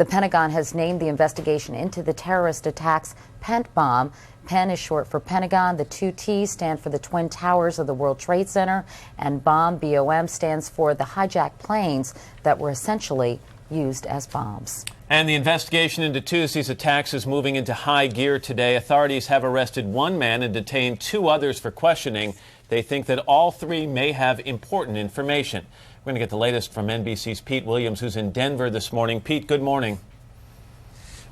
The Pentagon has named the investigation into the terrorist attacks Pent Bomb. PEN is short for Pentagon. The two T's stand for the Twin Towers of the World Trade Center, and BOMB, B-O-M, stands for the hijacked planes that were essentially used as bombs. And the investigation into Tuesday's attacks is moving into high gear today. Authorities have arrested one man and detained two others for questioning. They think that all three may have important information. We're going to get the latest from NBC's Pete Williams, who's in Denver this morning. Pete, good morning.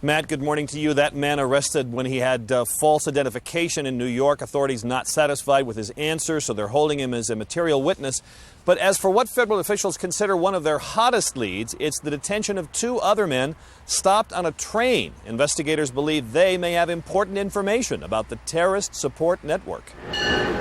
Matt, good morning to you. That man arrested when he had false identification in New York. Authorities not satisfied with his answer, so they're holding him as a material witness. But as for what federal officials consider one of their hottest leads, it's the detention of two other men stopped on a train. Investigators believe they may have important information about the terrorist support network.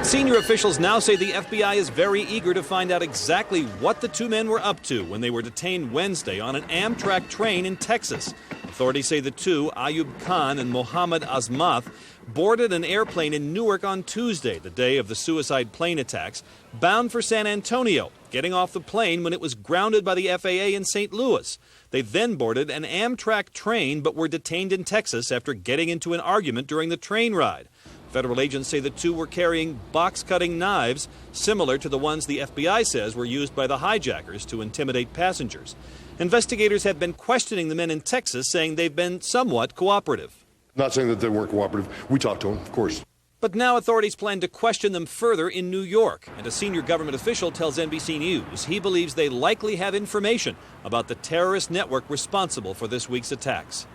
Senior officials now say the FBI is very eager to find out exactly what the two men were up to when they were detained Wednesday on an Amtrak train in Texas. Authorities say the two, Ayub Khan and Mohammed Azmath, boarded an airplane in Newark on Tuesday, the day of the suicide plane attacks, bound for San Antonio, getting off the plane when it was grounded by the FAA in St. Louis. They then boarded an Amtrak train but were detained in Texas after getting into an argument during the train ride. Federal agents say the two were carrying box-cutting knives, similar to the ones the FBI says were used by the hijackers to intimidate passengers. Investigators have been questioning the men in Texas, saying they've been somewhat cooperative. Not saying that they weren't cooperative. We talked to them, of course. But now authorities plan to question them further in New York. And a senior government official tells NBC News he believes they likely have information about the terrorist network responsible for this week's attacks.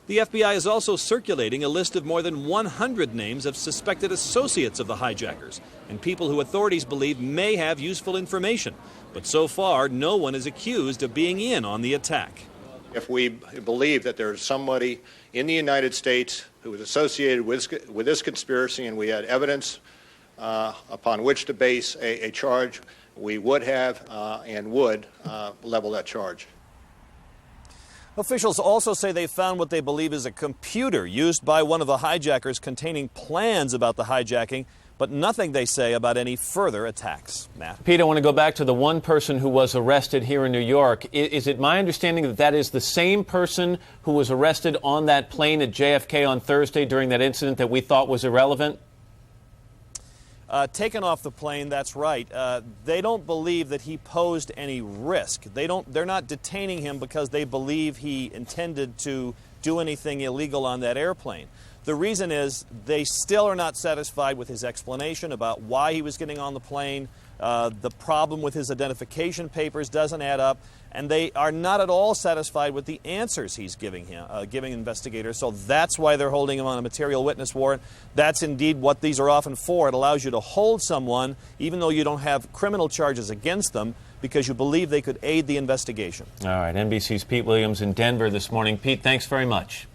The FBI is also circulating a list of more than 100 names of suspected associates of the hijackers and people who authorities believe may have useful information. But so far, no one is accused of being in on the attack. If we believe that there's somebody in the United States who is associated with this conspiracy and we had evidence upon which to base a charge, we would have and would level that charge. Officials also say they found what they believe is a computer used by one of the hijackers containing plans about the hijacking, but nothing, they say, about any further attacks. Matt? Pete, I want to go back to the one person who was arrested here in New York. Is it my understanding that that is the same person who was arrested on that plane at JFK on Thursday during that incident that we thought was irrelevant? Taken off the plane, that's right. They don't believe that he posed any risk. They're not detaining him because they believe he intended to do anything illegal on that airplane. The reason is they still are not satisfied with his explanation about why he was getting on the plane. The problem with his identification papers doesn't add up, and they are not at all satisfied with the answers he's giving investigators. So that's why they're holding him on a material witness warrant. That's indeed what these are often for. It allows you to hold someone, even though you don't have criminal charges against them, because you believe they could aid the investigation. All right, NBC's Pete Williams in Denver this morning. Pete, thanks very much.